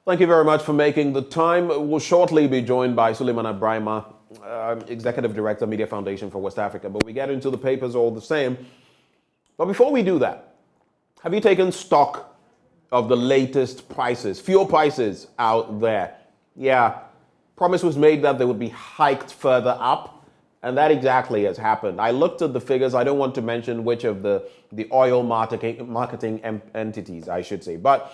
Thank you very much for making the time. We'll shortly be joined by Suleiman Abrahima, Executive Director, Media Foundation for West Africa. But we get into the papers all the same. But before we do that, have you taken stock of the latest prices, fuel prices out there? Yeah, promise was made that they would be hiked further up, and that exactly has happened. I looked at the figures. I don't want to mention which of the oil marketing entities, I should say, but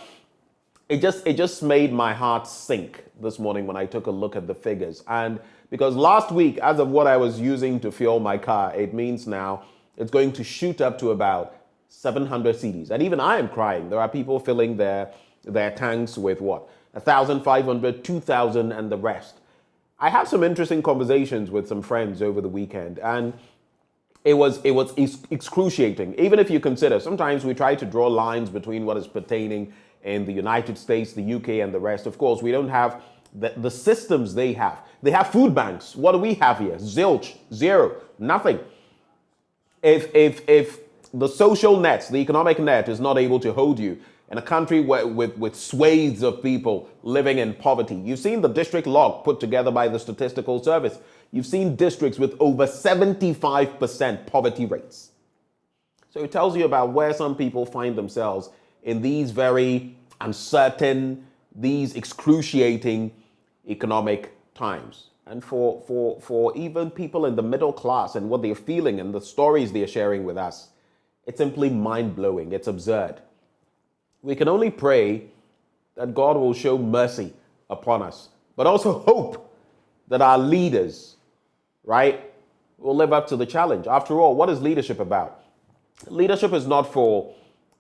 it just made my heart sink this morning when I took a look at the figures. And because last week, as of what I was using to fuel my car, it means now it's going to shoot up to about 700 cedis. And even I am crying. There are people filling their tanks with what? 1,500, 2,000 and the rest. I had some interesting conversations with some friends over the weekend, and it was excruciating. Even if you consider, sometimes we try to draw lines between what is pertaining in the United States, the UK, and the rest. Of course, we don't have the systems they have. They have food banks. What do we have here? Zilch, zero, nothing. If the social net, the economic net is not able to hold you in a country with swathes of people living in poverty. You've seen the district log put together by the Statistical Service. You've seen districts with over 75% poverty rates. So it tells you about where some people find themselves in these very uncertain, these excruciating economic times. And for even people in the middle class and what they're feeling and the stories they're sharing with us, it's simply mind-blowing. It's absurd. We can only pray that God will show mercy upon us, but also hope that our leaders, right, will live up to the challenge. After all, what is leadership about? Leadership is not for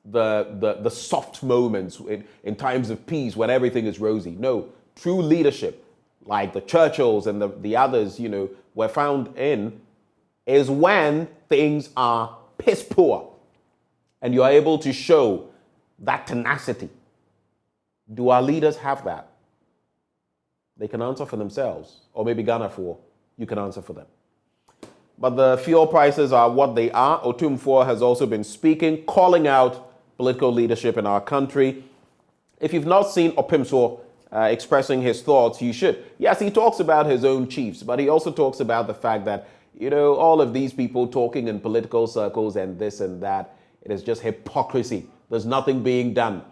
the soft moments in times of peace when everything is rosy. No, true leadership, like the Churchills and the others, were found in, is when things are piss poor and you are able to show that tenacity. Do our leaders have that? They can answer for themselves, or maybe Ghana you can answer for them. But the fuel prices are what they are. Otumfuo has also been speaking, calling out political leadership in our country. If you've not seen Opimso expressing his thoughts, you should. Yes, he talks about his own chiefs, but he also talks about the fact that, all of these people talking in political circles and this and that, it is just hypocrisy. There's nothing being done.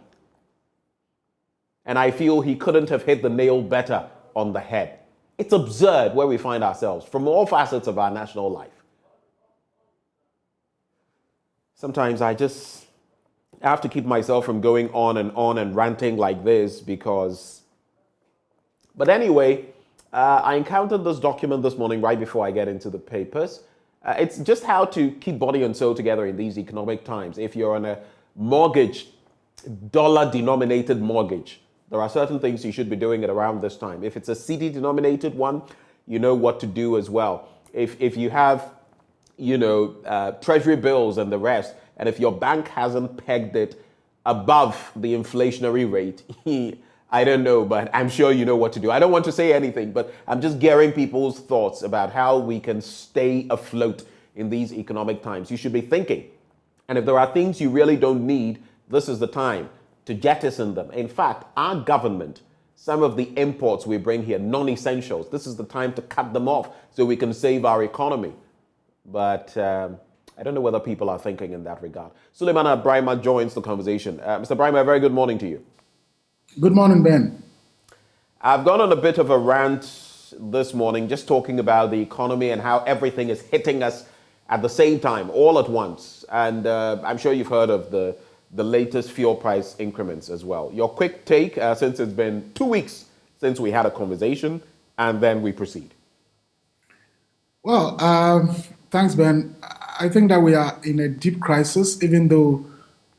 And I feel he couldn't have hit the nail better on the head. It's absurd where we find ourselves from all facets of our national life. Sometimes I have to keep myself from going on and ranting like this because... But anyway, I encountered this document this morning right before I get into the papers. It's just how to keep body and soul together in these economic times. If you're on a mortgage, dollar-denominated mortgage, there are certain things you should be doing at around this time. If it's a CD-denominated one, you know what to do as well. If you have, treasury bills and the rest, and if your bank hasn't pegged it above the inflationary rate, I don't know, but I'm sure you know what to do. I don't want to say anything, but I'm just gearing people's thoughts about how we can stay afloat in these economic times. You should be thinking. And if there are things you really don't need, this is the time to jettison them. In fact, our government, some of the imports we bring here, non-essentials, this is the time to cut them off so we can save our economy. But I don't know whether people are thinking in that regard. Suleiman Abrahima joins the conversation. Mr. Abrahima, a very good morning to you. Good morning, Ben. I've gone on a bit of a rant this morning, just talking about the economy and how everything is hitting us at the same time, all at once. And I'm sure you've heard of the latest fuel price increments as well. Your quick take, since it's been 2 weeks since we had a conversation, and then we proceed. Well, thanks, Ben. I think that we are in a deep crisis, even though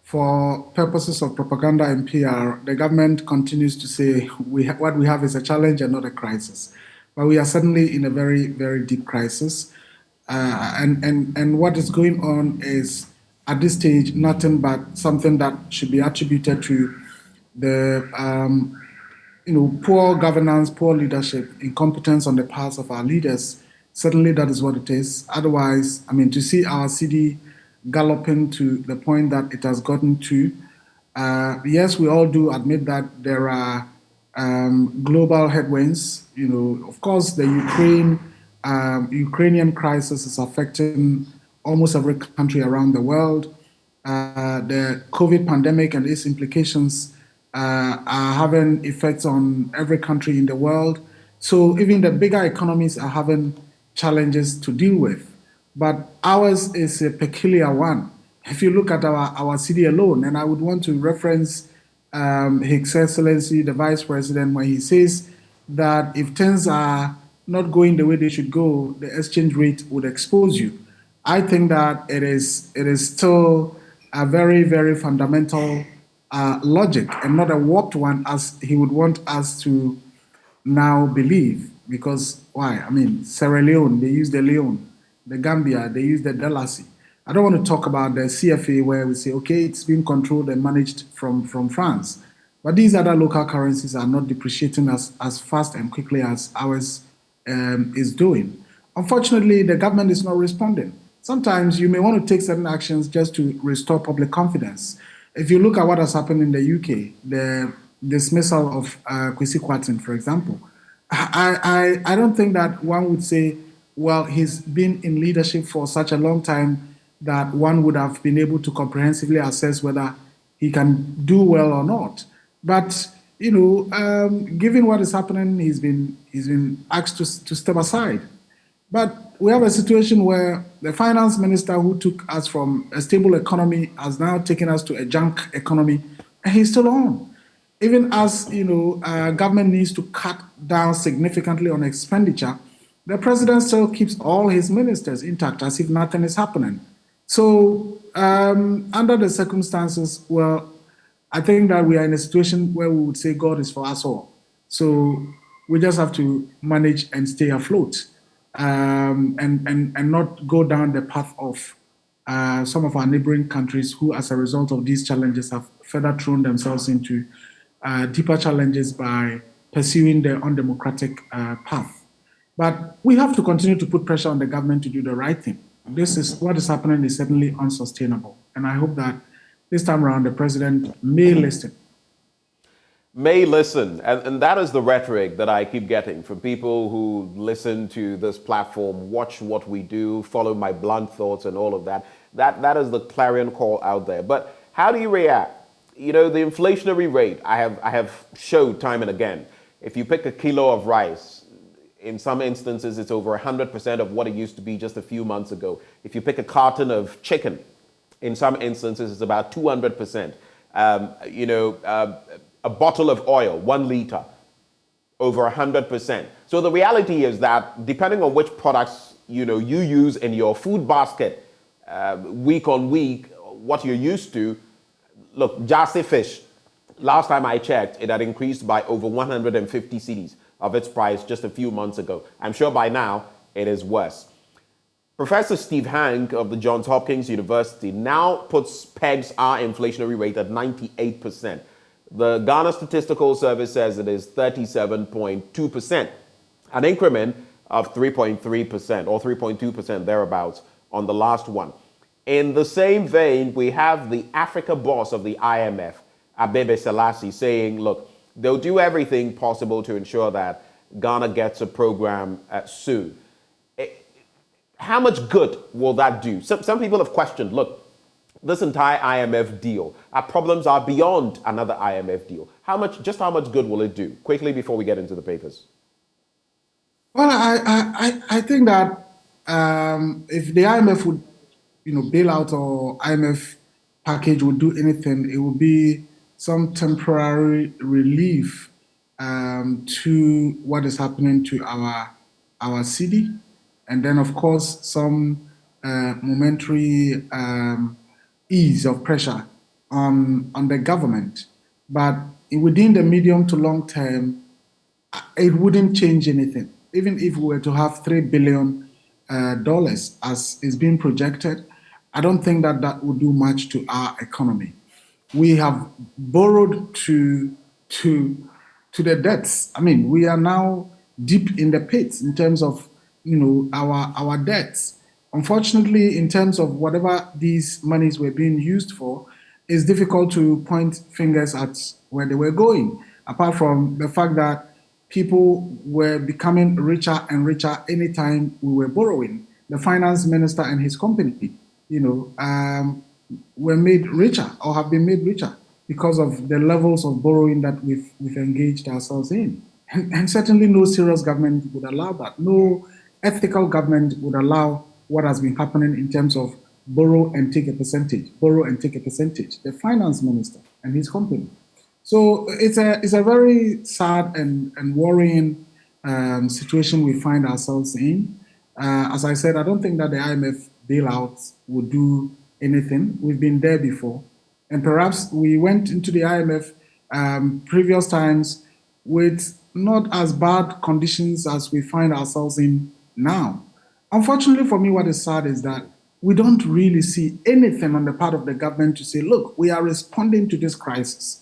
for purposes of propaganda and PR, the government continues to say what we have is a challenge and not a crisis. But we are certainly in a very, very deep crisis. And what is going on is, at this stage, nothing but something that should be attributed to the poor governance, poor leadership, incompetence on the parts of our leaders. Certainly that is what it is. Otherwise, to see our CD galloping to the point that it has gotten to, yes, we all do admit that there are global headwinds. Of course, the Ukrainian crisis is affecting almost every country around the world. The COVID pandemic and its implications are having effects on every country in the world. So even the bigger economies are having challenges to deal with. But ours is a peculiar one. If you look at our city alone, and I would want to reference His Excellency, the Vice President, when he says that if things are not going the way they should go, the exchange rate would expose you. I think that it is still a very, very fundamental logic and not a warped one as he would want us to now believe. Because why? I mean, Sierra Leone, they use the Leone. The Gambia, they use the Dalasi. I don't want to talk about the CFA where we say, okay, it's being controlled and managed from France. But these other local currencies are not depreciating as fast and quickly as ours is doing. Unfortunately, the government is not responding. Sometimes you may want to take certain actions just to restore public confidence. If you look at what has happened in the UK, the dismissal of Kwesi Kwarteng, for example, I don't think that one would say, well, he's been in leadership for such a long time that one would have been able to comprehensively assess whether he can do well or not. But given what is happening, he's been asked to step aside. But we have a situation where the finance minister who took us from a stable economy has now taken us to a junk economy, and he's still on. Even as government needs to cut down significantly on expenditure, the president still keeps all his ministers intact as if nothing is happening. So, under the circumstances, well, I think that we are in a situation where we would say God is for us all. So we just have to manage and stay afloat, and not go down the path of some of our neighboring countries who, as a result of these challenges, have further thrown themselves into deeper challenges by pursuing the undemocratic path. But we have to continue to put pressure on the government to do the right thing. What is happening is certainly unsustainable. And I hope that this time around the president may listen. May listen. And that is the rhetoric that I keep getting from people who listen to this platform, watch what we do, follow my blunt thoughts and all of that. That is the clarion call out there. But how do you react? The inflationary rate, I have showed time and again. If you pick a kilo of rice, in some instances, it's over 100% of what it used to be just a few months ago. If you pick a carton of chicken, in some instances, it's about 200%. A bottle of oil, 1 liter, over 100%. So the reality is that depending on which products you use in your food basket, week on week, what you're used to, look, Jassi fish, last time I checked, it had increased by over 150 cedis of its price just a few months ago. I'm sure by now it is worse. Professor Steve Hank of the Johns Hopkins University now pegs our inflationary rate at 98%. The Ghana Statistical Service says it is 37.2%, an increment of 3.3% or 3.2% thereabouts on the last one. In the same vein, we have the Africa boss of the IMF, Abebe Selassie, saying, look, they'll do everything possible to ensure that Ghana gets a program soon. How much good will that do? Some people have questioned, look, this entire IMF deal, our problems are beyond another IMF deal. How much good will it do? Quickly before we get into the papers. Well, I think that if the IMF would, bailout or IMF package would do anything, it would be some temporary relief to what is happening to our city, and then of course some momentary ease of pressure on the government. But within the medium to long term, it wouldn't change anything. Even if we were to have $3 billion as is being projected, I don't think that would do much to our economy. We have borrowed to the debts. I mean, we are now deep in the pits in terms of our debts. Unfortunately, in terms of whatever these monies were being used for, it's difficult to point fingers at where they were going. apart from the fact that people were becoming richer and richer anytime we were borrowing. The finance minister and his company, were made richer or have been made richer because of the levels of borrowing that we've engaged ourselves in. And certainly no serious government would allow that. No ethical government would allow what has been happening in terms of borrow and take a percentage, borrow and take a percentage. The finance minister and his company. So it's a very sad and worrying situation we find ourselves in. As I said, I don't think that the IMF bailouts would do anything. We've been there before. And perhaps we went into the IMF previous times with not as bad conditions as we find ourselves in now. Unfortunately for me, what is sad is that we don't really see anything on the part of the government to say, look, we are responding to this crisis.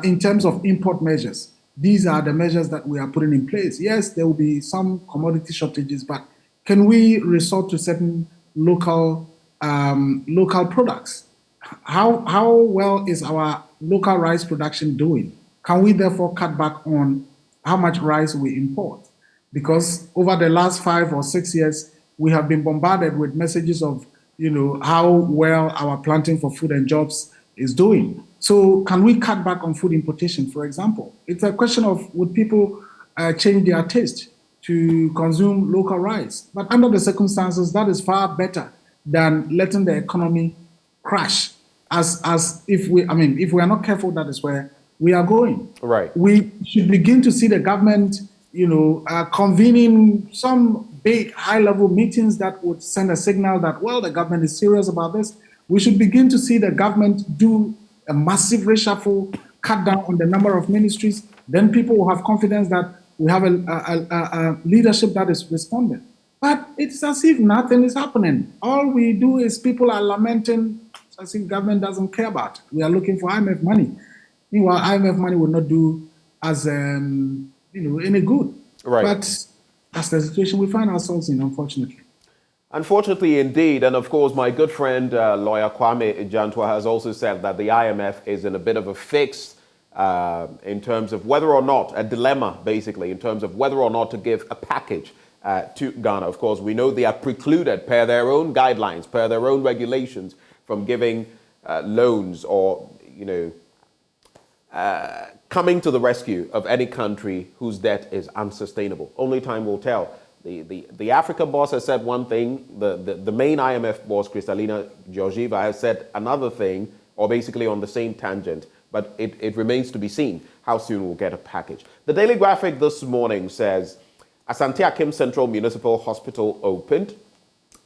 In terms of import measures, these are the measures that we are putting in place. Yes, there will be some commodity shortages, but can we resort to certain local products? How well is our local rice production doing? Can we therefore cut back on how much rice we import? Because over the last 5 or 6 years, we have been bombarded with messages of, how well our planting for food and jobs is doing. So can we cut back on food importation, for example? It's a question of would people change their taste to consume local rice? But under the circumstances, that is far better than letting the economy crash. As if we are not careful, that is where we are going. Right. We should begin to see the government, convening some big high-level meetings that would send a signal that, well, the government is serious about this. We should begin to see the government do a massive reshuffle, cut down on the number of ministries. Then people will have confidence that we have a leadership that is responding. But it's as if nothing is happening. All we do is people are lamenting, as if government doesn't care about it. We are looking for IMF money. Meanwhile, IMF money will not do us any good. Right. But that's the situation we find ourselves in, unfortunately. Unfortunately, indeed. And of course, my good friend, lawyer Kwame Jantwa, has also said that the IMF is in a bit of a fix in terms of whether or not, a dilemma, basically, in terms of whether or not to give a package to Ghana. Of course, we know they are precluded per their own guidelines, per their own regulations, from giving loans or, coming to the rescue of any country whose debt is unsustainable. Only time will tell. The Africa boss has said one thing. The main IMF boss, Kristalina Georgieva, has said another thing, or basically on the same tangent. But it remains to be seen how soon we'll get a package. The Daily Graphic this morning says, Asante Akim Central Municipal Hospital opened,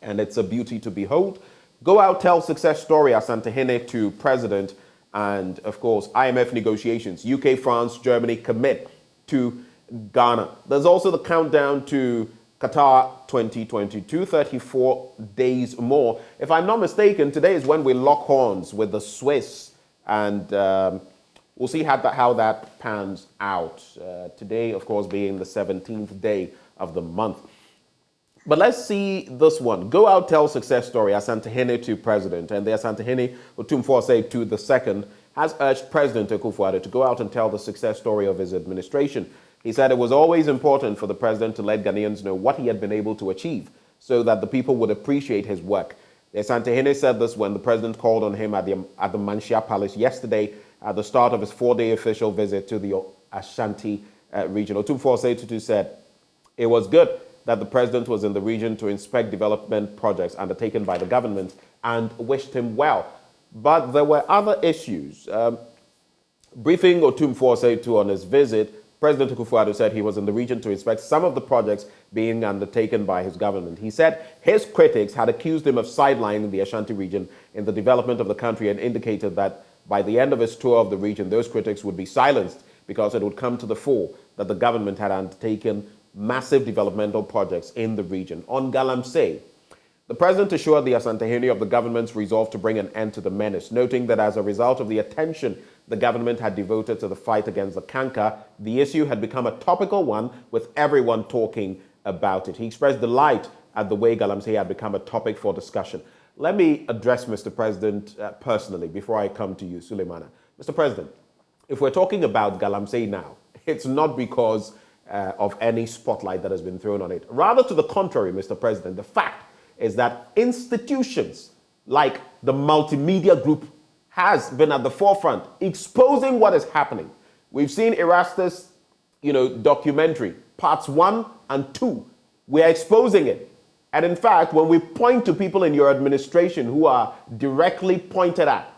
and it's a beauty to behold. Go out, tell success story, Asante Hene to president. And of course, IMF negotiations. UK, France, Germany commit to Ghana. There's also the countdown to Qatar 2022, 34 days more. If I'm not mistaken, today is when we lock horns with the Swiss, and we'll see how that pans out. Today, of course, being the 17th day of the month. But let's see this one. Go out, tell success story, Asante Hene to president. And the Asante Hene, Otumfuose to the second, has urged President Akufo-Addo to go out and tell the success story of his administration. He said it was always important for the president to let Ghanaians know what he had been able to achieve so that the people would appreciate his work. The Asante Hene said this when the president called on him at the Manshia Palace yesterday at the start of his 4-day official visit to the Ashanti region. Otumfuose Tutu said it was good that the president was in the region to inspect development projects undertaken by the government and wished him well. But there were other issues. Briefing Otumfuose Tutu on his visit, President Akufo-Addo said he was in the region to inspect some of the projects being undertaken by his government. He said his critics had accused him of sidelining the Ashanti region in the development of the country and indicated that by the end of his tour of the region, those critics would be silenced because it would come to the fore that the government had undertaken massive developmental projects in the region. On Galamsey, the president assured the Asante Hene of the government's resolve to bring an end to the menace, noting that as a result of the attention the government had devoted to the fight against the canker, the issue had become a topical one with everyone talking about it. He expressed delight at the way Galamsey had become a topic for discussion. Let me address Mr. President personally before I come to you, Suleimana. Mr. President, if we're talking about Galamsey now, it's not because of any spotlight that has been thrown on it. Rather to the contrary, Mr. President, the fact is that institutions like the multimedia group has been at the forefront exposing what is happening. We've seen Erastus, documentary, parts 1 and 2. We are exposing it. And in fact, when we point to people in your administration who are directly pointed at,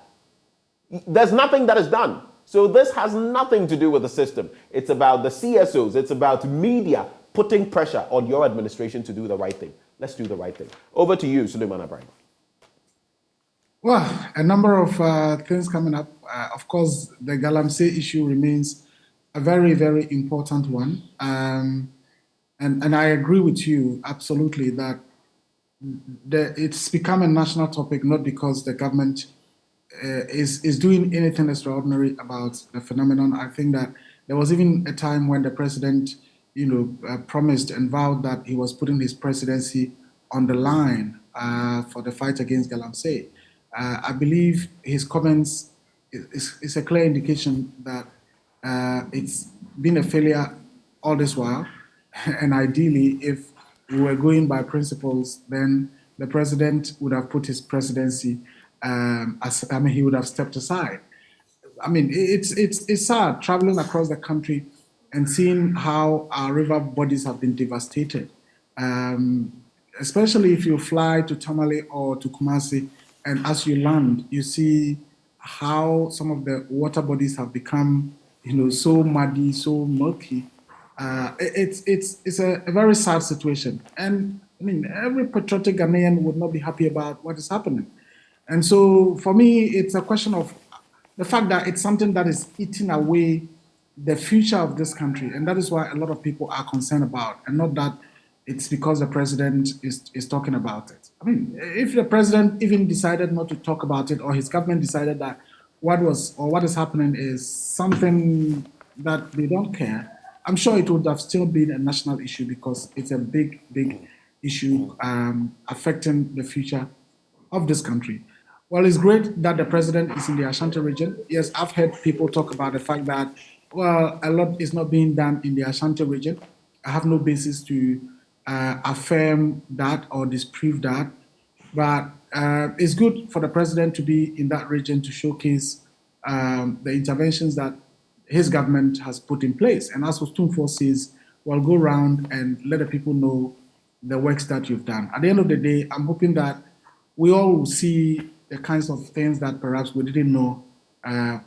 there's nothing that is done. So this has nothing to do with the system. It's about the CSOs. It's about media putting pressure on your administration to do the right thing. Let's do the right thing. Over to you, Suleiman Ibrahim. Well, a number of things coming up. Of course, the Galamsey issue remains a very, very important one. And I agree with you absolutely that it's become a national topic, not because the government is doing anything extraordinary about the phenomenon. I think that there was even a time when the president, promised and vowed that he was putting his presidency on the line for the fight against Galamsey. I believe his comments is a clear indication that it's been a failure all this while. And ideally, if we were going by principles, then the president would have put his presidency he would have stepped aside. I mean, it's sad traveling across the country and seeing how our river bodies have been devastated. Especially if you fly to Tamale or to Kumasi, and as you land, you see how some of the water bodies have become, so muddy, so murky. It's a very sad situation. And I mean, every patriotic Ghanaian would not be happy about what is happening. And so for me, it's a question of the fact that it's something that is eating away the future of this country. And that is why a lot of people are concerned about, and not that it's because the president is talking about it. I mean, if the president even decided not to talk about it, or his government decided that what is happening is something that they don't care, I'm sure it would have still been a national issue, because it's a big, big issue affecting the future of this country. Well, it's great that the president is in the Ashanti region. Yes, I've heard people talk about the fact that, a lot is not being done in the Ashanti region. I have no basis to affirm that or disprove that. But it's good for the president to be in that region to showcase the interventions that his government has put in place. And as Ostumfor says, well, go around and let the people know the works that you've done. At the end of the day, I'm hoping that we all will see the kinds of things that perhaps we didn't know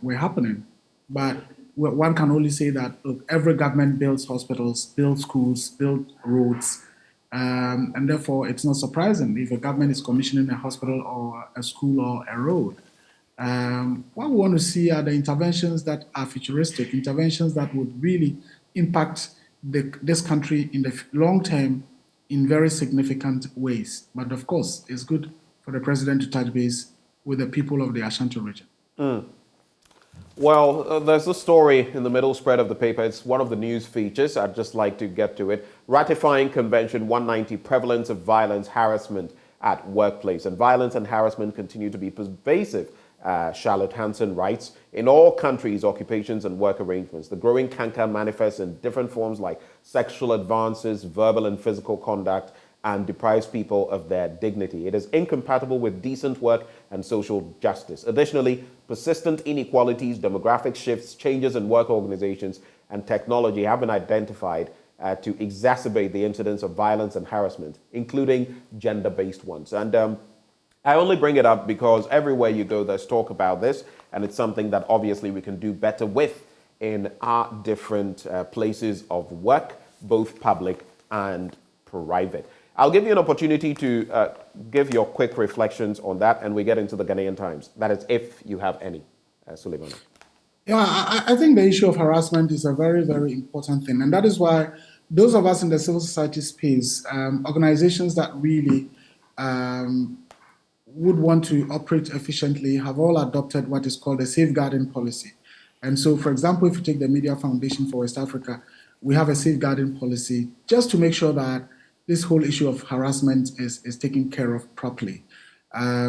were happening. But one can only say that, look, every government builds hospitals, builds schools, builds roads, and therefore it's not surprising if a government is commissioning a hospital or a school or a road. What we want to see are the interventions that are futuristic, interventions that would really impact this country in the long term in very significant ways. But of course, it's good for the president to touch base with the people of the Ashanti region. Well, there's a story in the middle spread of the paper. It's one of the news features. I'd just like to get to it. Ratifying Convention 190, prevalence of violence, harassment at workplace. And violence and harassment continue to be pervasive, Charlotte Hansen writes, in all countries, occupations, and work arrangements. The growing canker manifests in different forms like sexual advances, verbal and physical conduct, and deprives people of their dignity. It is incompatible with decent work and social justice. Additionally, persistent inequalities, demographic shifts, changes in work organizations, and technology have been identified to exacerbate the incidence of violence and harassment, including gender-based ones. And I only bring it up because everywhere you go, there's talk about this, and it's something that obviously we can do better with in our different places of work, both public and private. I'll give you an opportunity to give your quick reflections on that, and we get into the Ghanaian Times. That is, if you have any, Suleiman. Yeah, I think the issue of harassment is a very, very important thing. And that is why those of us in the civil society space, organizations that really would want to operate efficiently, have all adopted what is called a safeguarding policy. And so, for example, if you take the Media Foundation for West Africa, we have a safeguarding policy just to make sure that this whole issue of harassment is taken care of properly.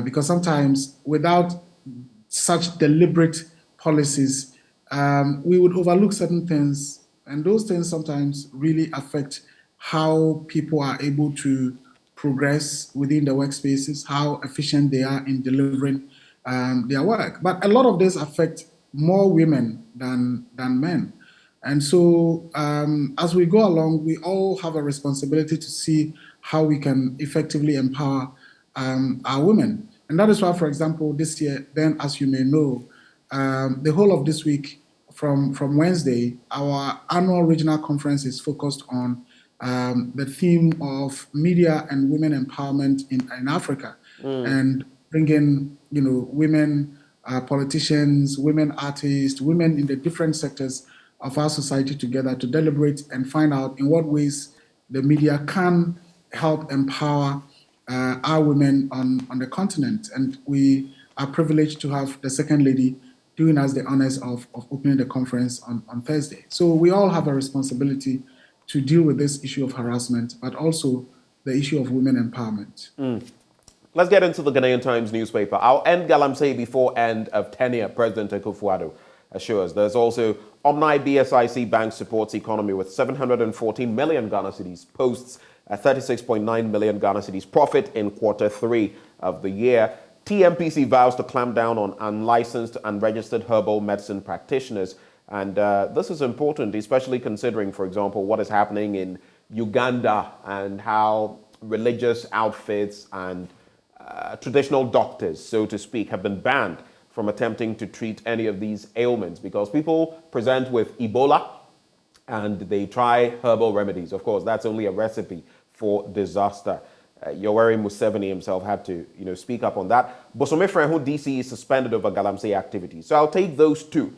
Because sometimes without such deliberate policies, we would overlook certain things, and those things sometimes really affect how people are able to progress within the workspaces, how efficient they are in delivering their work. But a lot of this affect more women than men. And so, as we go along, we all have a responsibility to see how we can effectively empower our women. And that is why, for example, this year, then, as you may know, the whole of this week, from Wednesday, our annual regional conference is focused on the theme of media and women empowerment in Africa, and bringing women politicians, women artists, women in the different sectors of our society together to deliberate and find out in what ways the media can help empower our women on the continent. And we are privileged to have the Second Lady doing us the honors of opening the conference on Thursday. So we all have a responsibility to deal with this issue of harassment, but also the issue of women empowerment. Let's get into the Ghanaian Times newspaper. I'll end Galamsey before end of tenure, President Akufo-Addo assures. There's also Omni BSIC Bank supports economy with 714 million Ghana cedis, posts a 36.9 million Ghana cedis profit in Q3 of the year. TMPC vows to clamp down on unlicensed, unregistered herbal medicine practitioners. And this is important, especially considering, for example, what is happening in Uganda and how religious outfits and traditional doctors, so to speak, have been banned from attempting to treat any of these ailments because people present with Ebola and they try herbal remedies. Of course, that's only a recipe for disaster. Yoweri Museveni himself had to, speak up on that. Bosome Frehu DC is suspended over Galamsey activities. So I'll take those two.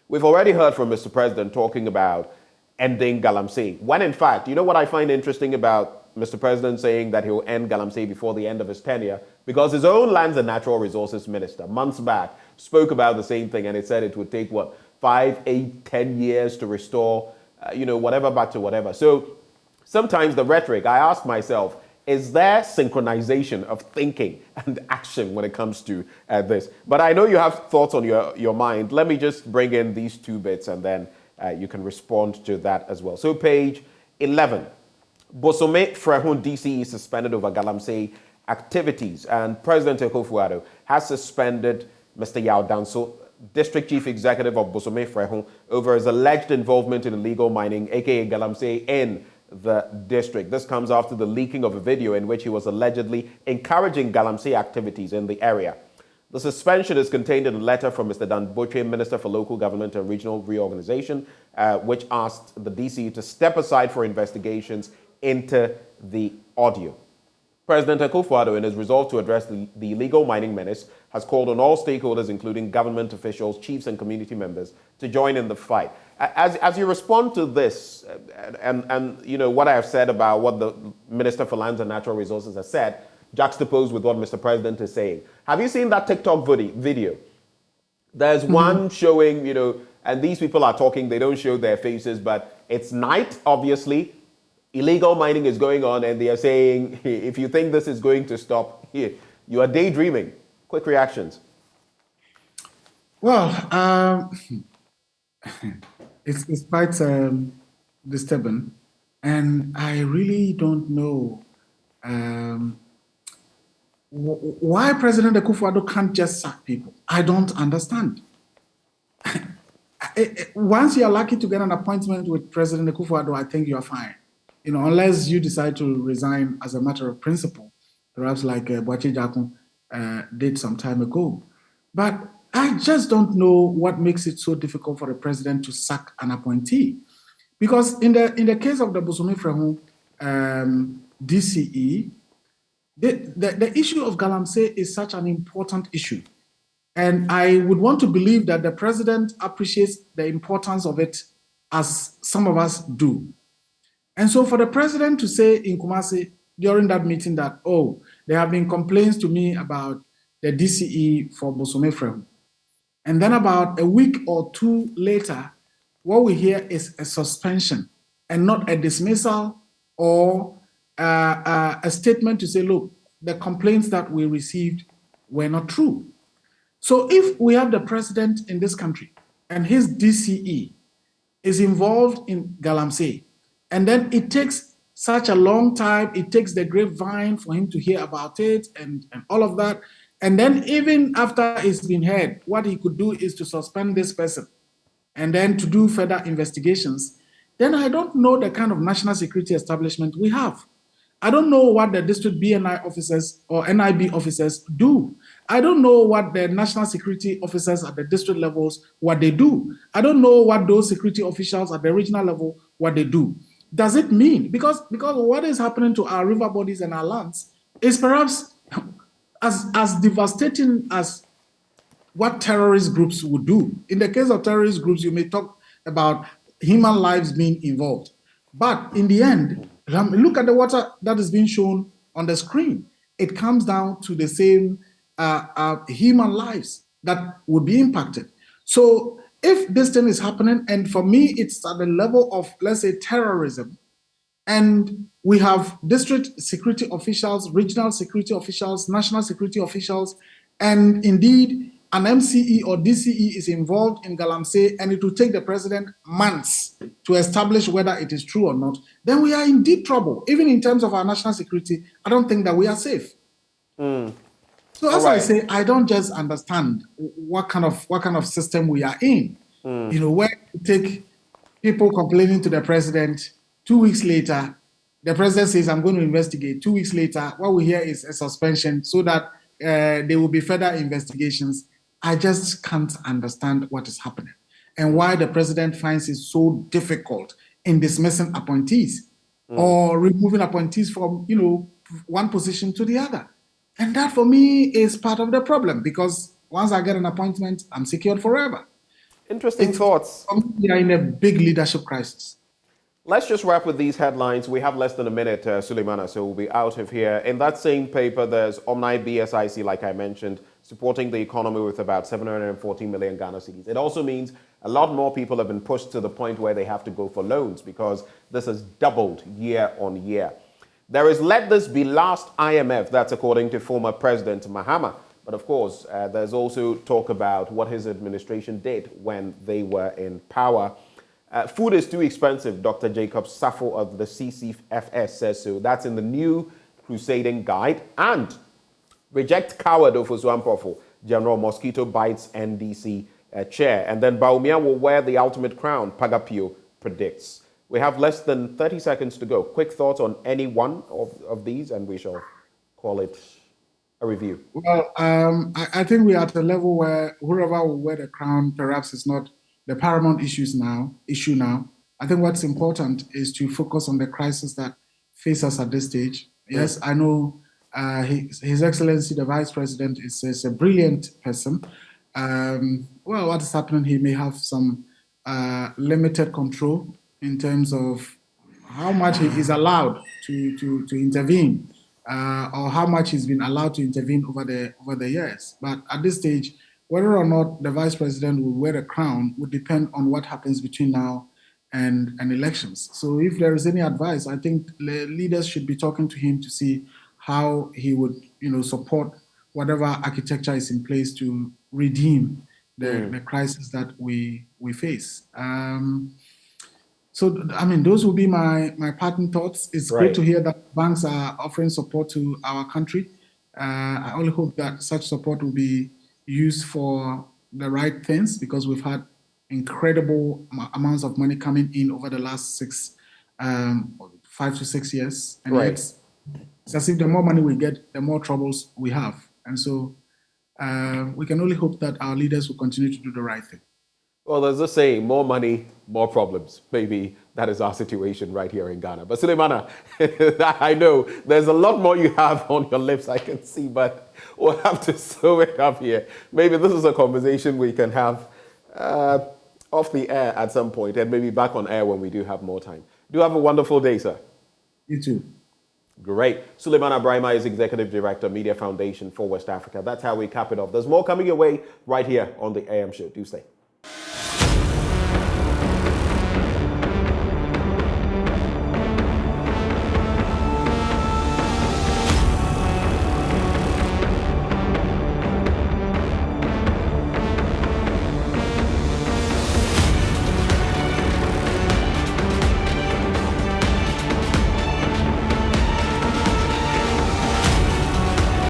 We've already heard from Mr. President talking about ending Galamsey. When in fact, you know what I find interesting about Mr. President saying that he'll end Galamsey before the end of his tenure? Because his own Lands and Natural Resources Minister, months back, spoke about the same thing, and it said it would take, 5, 8, 10 years to restore, whatever back to whatever. So sometimes the rhetoric, I ask myself, is there synchronization of thinking and action when it comes to this? But I know you have thoughts on your mind. Let me just bring in these two bits and then you can respond to that as well. So page 11. Bosome Frehun DC suspended over Galamsey activities, and President Akufo-Addo has suspended Mr. Yao Danso, District Chief Executive of Bosome Frehun, over his alleged involvement in illegal mining, aka Galamsey, in the district. This comes after the leaking of a video in which he was allegedly encouraging Galamsey activities in the area. The suspension is contained in a letter from Mr. Dan Botwe, Minister for Local Government and Regional Reorganization, which asked the DC to step aside for investigations into the audio. President Akufo-Addo, in his resolve to address the illegal mining menace, has called on all stakeholders, including government officials, chiefs, and community members, to join in the fight. As you respond to this, and what I have said about what the Minister for Lands and Natural Resources has said, juxtaposed with what Mr. President is saying, have you seen that TikTok video? There's one showing, and these people are talking, they don't show their faces, but it's night, obviously. Illegal mining is going on, and they are saying, if you think this is going to stop, here, you are daydreaming. Quick reactions. Well, it's quite disturbing, and I really don't know why President Akufo-Addo can't just sack people. I don't understand. Once you are lucky to get an appointment with President Akufo-Addo, I think you are fine. Unless you decide to resign as a matter of principle, perhaps like Boachi Jakun did some time ago. But I just don't know what makes it so difficult for the president to sack an appointee. Because in the case of the Bosome Frehun DCE, the issue of Galamsey is such an important issue. And I would want to believe that the president appreciates the importance of it as some of us do. And so for the president to say in Kumasi during that meeting that, there have been complaints to me about the DCE for Bosome Frehun. And then about a week or two later, what we hear is a suspension and not a dismissal or a statement to say, look, the complaints that we received were not true. So if we have the president in this country and his DCE is involved in Galamsey, and then it takes such a long time, it takes the grapevine for him to hear about it and all of that. And then even after it's been heard, what he could do is to suspend this person and then to do further investigations. Then I don't know the kind of national security establishment we have. I don't know what the district BNI officers or NIB officers do. I don't know what the national security officers at the district levels, what they do. I don't know what those security officials at the regional level, what they do. Does it mean, because what is happening to our river bodies and our lands is perhaps as devastating as what terrorist groups would do. In the case of terrorist groups, you may talk about human lives being involved. But in the end, look at the water that is being shown on the screen. It comes down to the same human lives that would be impacted. So if this thing is happening, and for me, it's at the level of, let's say, terrorism, and we have district security officials, regional security officials, national security officials, and indeed an MCE or DCE is involved in Galamsey, and it will take the president months to establish whether it is true or not, then we are in deep trouble. Even in terms of our national security, I don't think that we are safe. So as I say, I don't just understand what kind of system we are in. You know, where you take people complaining to the president, 2 weeks later, the president says, I'm going to investigate. 2 weeks later, what we hear is a suspension so that there will be further investigations. I just can't understand what is happening and why the president finds it so difficult in dismissing appointees or removing appointees from, you know, one position to the other. And that for me is part of the problem, because once I get an appointment, I'm secured forever. Interesting thoughts. We are in a big leadership crisis. Let's just wrap with these headlines. We have less than a minute, Suleimana, so we'll be out of here. In that same paper, there's Omni BSIC, like I mentioned, supporting the economy with about 740 million Ghana cedis. It also means a lot more people have been pushed to the point where they have to go for loans, because this has doubled year on year. There is "Let This Be Last IMF," that's according to former President Mahama. But of course, there's also talk about what his administration did when they were in power. Food is too expensive, Dr. Jacob Safo of the CCFS says so. That's in the new Crusading Guide. And reject coward Ofosu General Mosquito Bites NDC chair. And then Baumia will wear the ultimate crown, Pagapio predicts. We have less than 30 seconds to go. Quick thoughts on any one of these, and we shall call it a review. Well, I think we are at a level where whoever will wear the crown perhaps is not the paramount issue now. I think what's important is to focus on the crisis that face us at this stage. Yes, I know His Excellency, the Vice President, is a brilliant person. Well, what is happening, he may have some limited control in terms of how much he is allowed to intervene, or how much he's been allowed to intervene over the years. But at this stage, whether or not the Vice President will wear a crown would depend on what happens between now and elections. So if there is any advice, I think the leaders should be talking to him to see how he would, support whatever architecture is in place to redeem the crisis that we face. So, those will be my parting thoughts. It's great to hear that banks are offering support to our country. I only hope that such support will be used for the right things, because we've had incredible amounts of money coming in over the last 5 to 6 years. And it's as if the more money we get, the more troubles we have. And so we can only hope that our leaders will continue to do the right thing. Well, there's a saying, more money, more problems. Maybe that is our situation right here in Ghana. But Suleimana, I know there's a lot more you have on your lips, I can see, but we'll have to sew it up here. Maybe this is a conversation we can have off the air at some point, and maybe back on air when we do have more time. Do have a wonderful day, sir. You too. Great. Suleimana Brahima is Executive Director, Media Foundation for West Africa. That's how we cap it off. There's more coming your way right here on the AM show. Do stay.